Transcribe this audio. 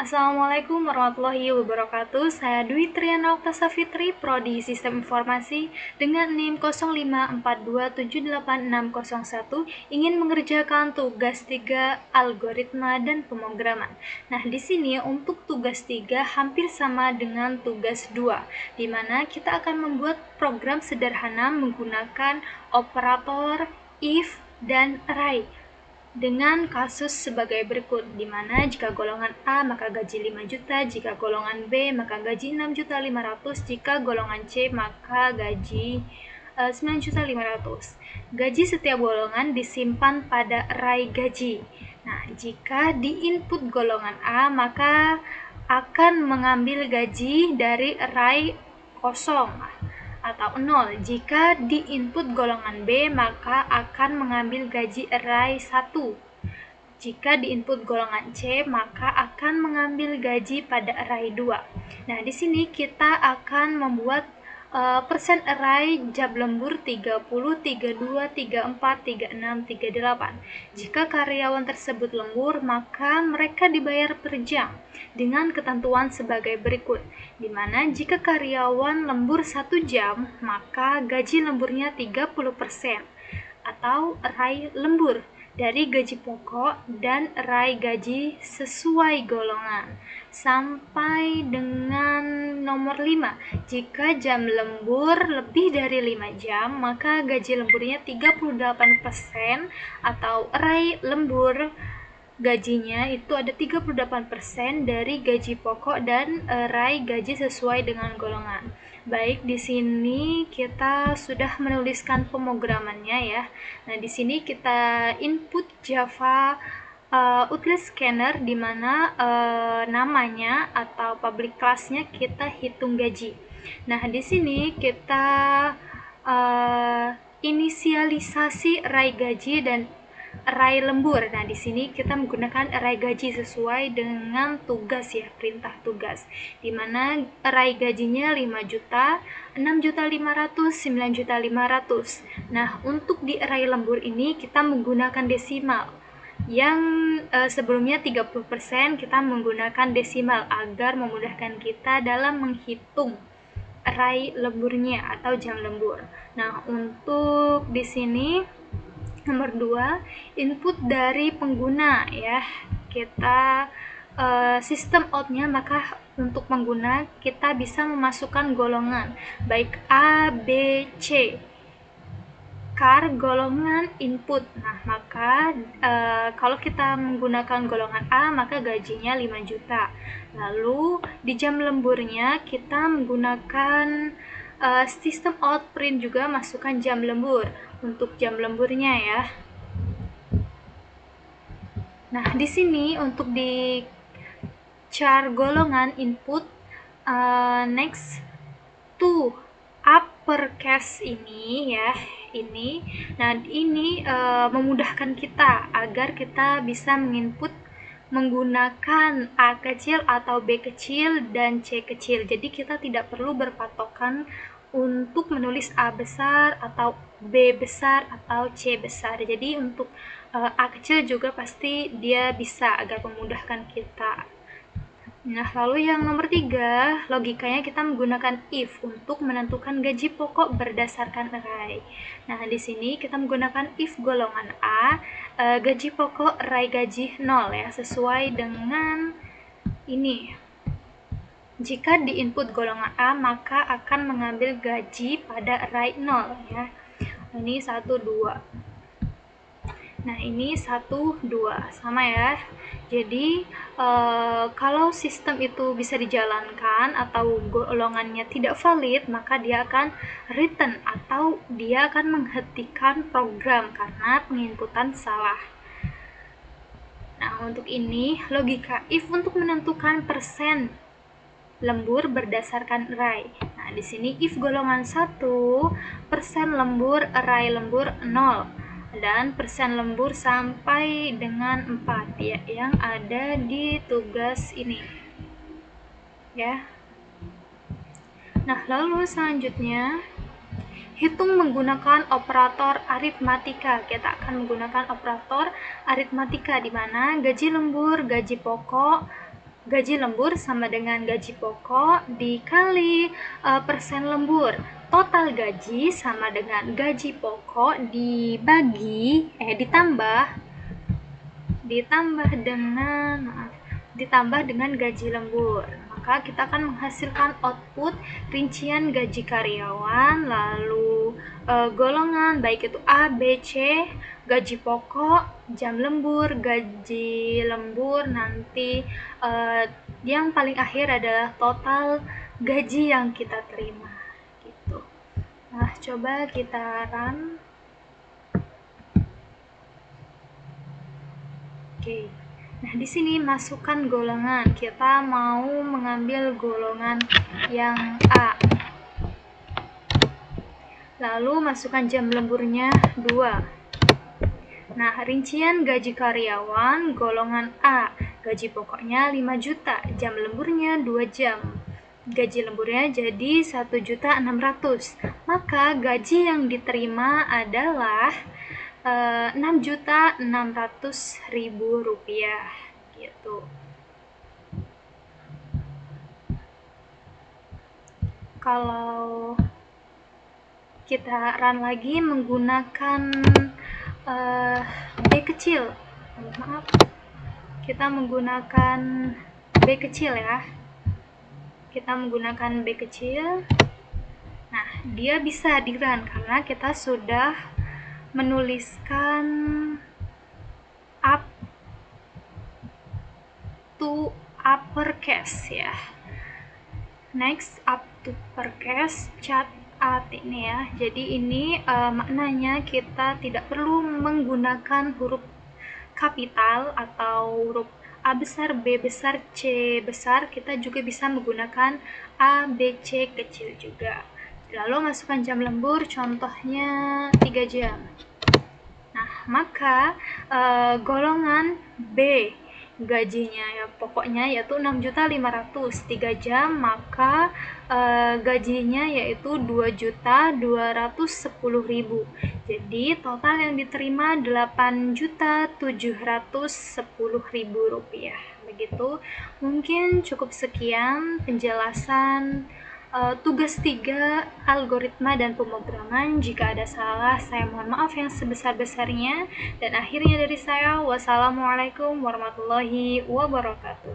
Assalamualaikum warahmatullahi wabarakatuh. Saya Dwi Triana Oktasa Fitri, Prodi Sistem Informasi dengan NIM 0542786601, ingin mengerjakan tugas 3 algoritma dan pemrograman. Nah, di sini untuk tugas 3 hampir sama dengan tugas 2, di mana kita akan membuat program sederhana menggunakan operator if dan array dengan kasus sebagai berikut, di mana jika golongan A maka gaji 5 juta, jika golongan B maka gaji 6.500.000, jika golongan C maka gaji 9.500.000. Gaji setiap golongan disimpan pada array gaji. Nah, jika di input golongan A maka akan mengambil gaji dari array kosong atau 0. Jika di input golongan B, maka akan mengambil gaji array 1. Jika di input golongan C, maka akan mengambil gaji pada array 2. Nah, di sini kita akan membuat persen array jam lembur 30, 32, 34, 36, 38. Jika karyawan tersebut lembur, maka mereka dibayar per jam dengan ketentuan sebagai berikut, di mana jika karyawan lembur 1 jam, maka gaji lemburnya 30% atau array lembur dari gaji pokok dan array gaji sesuai golongan, sampai dengan nomor 5. Jika jam lembur lebih dari 5 jam, maka gaji lemburnya 38% atau array lembur gajinya itu ada 38% dari gaji pokok dan array gaji sesuai dengan golongan. Baik, di sini kita sudah menuliskan pemrogramannya ya. Nah, di sini kita input Java util scanner, di mana namanya atau public class-nya kita hitung gaji. Nah, di sini kita inisialisasi array gaji dan array lembur. Nah, di sini kita menggunakan array gaji sesuai dengan tugas ya, perintah tugas. Di mana array gajinya 5 juta, 6.500.000, 9.500.000. Nah, untuk di array lembur ini kita menggunakan desimal. Yang sebelumnya 30% kita menggunakan desimal agar memudahkan kita dalam menghitung array lemburnya atau jam lembur. Nah, untuk di sini nomor 2, input dari pengguna ya. Kita sistem outnya, maka untuk pengguna kita bisa memasukkan golongan baik A, B, C. Car golongan input. Nah, maka kalau kita menggunakan golongan A maka gajinya 5 juta. Lalu di jam lemburnya kita menggunakan sistem out print juga, masukkan jam lembur untuk jam lemburnya ya. Nah, di sini untuk di char golongan input next to uppercase ini ya, ini. Nah, ini memudahkan kita agar kita bisa menginput menggunakan A kecil atau B kecil dan C kecil. Jadi kita tidak perlu berpatokan untuk menulis A besar atau B besar atau C besar. Jadi untuk A kecil juga pasti dia bisa, agar memudahkan kita. Nah, lalu yang nomor 3, logikanya kita menggunakan if untuk menentukan gaji pokok berdasarkan array. Nah, di sini kita menggunakan if golongan A, gaji pokok array gaji 0 ya, sesuai dengan ini. Jika di input golongan A, maka akan mengambil gaji pada array 0 ya. Ini 1, 2. Nah, ini 1, 2. Sama ya. Jadi, kalau sistem itu bisa dijalankan atau golongannya tidak valid, maka dia akan return atau dia akan menghentikan program karena penginputan salah. Nah, untuk ini logika if untuk menentukan persen lembur berdasarkan array. Nah, di sini if golongan 1, persen lembur array lembur 0 dan persen lembur sampai dengan 4 ya, yang ada di tugas ini ya. Nah, lalu selanjutnya hitung menggunakan operator aritmatika. Kita akan menggunakan operator aritmatika, di mana gaji lembur, gaji pokok gaji lembur sama dengan gaji pokok dikali persen lembur. Total gaji sama dengan gaji pokok ditambah dengan gaji lembur. Maka kita akan menghasilkan output rincian gaji karyawan, lalu golongan baik itu A, B, C, gaji pokok, jam lembur, gaji lembur, nanti yang paling akhir adalah total gaji yang kita terima gitu. Nah, coba kita run. Oke. Nah, di sini masukkan golongan. Kita mau mengambil golongan yang A. Lalu masukkan jam lemburnya 2. Nah, rincian gaji karyawan golongan A. Gaji pokoknya 5 juta, jam lemburnya 2 jam. Gaji lemburnya jadi 1.600.000. Maka gaji yang diterima adalah 6.600.000 rupiah gitu. Kalau kita run lagi menggunakan B kecil, maaf, kita menggunakan B kecil ya. Kita menggunakan B kecil. Nah, dia bisa di run karena kita sudah menuliskan up to uppercase ya. Next, up to uppercase cat at ini ya. Jadi ini maknanya kita tidak perlu menggunakan huruf kapital atau huruf A besar, B besar, C besar. Kita juga bisa menggunakan A, B, C kecil juga. Lalu masukkan jam lembur, contohnya 3 jam. Nah, maka golongan B gajinya ya pokoknya yaitu 6.500.000, 3 jam, maka gajinya yaitu 2.210.000. Jadi total yang diterima 8.710.000 rupiah. Begitu. Mungkin cukup sekian penjelasan tugas 3 algoritma dan pemrograman. Jika ada salah, saya mohon maaf yang sebesar-besarnya. Dan akhirnya dari saya, wassalamualaikum warahmatullahi wabarakatuh.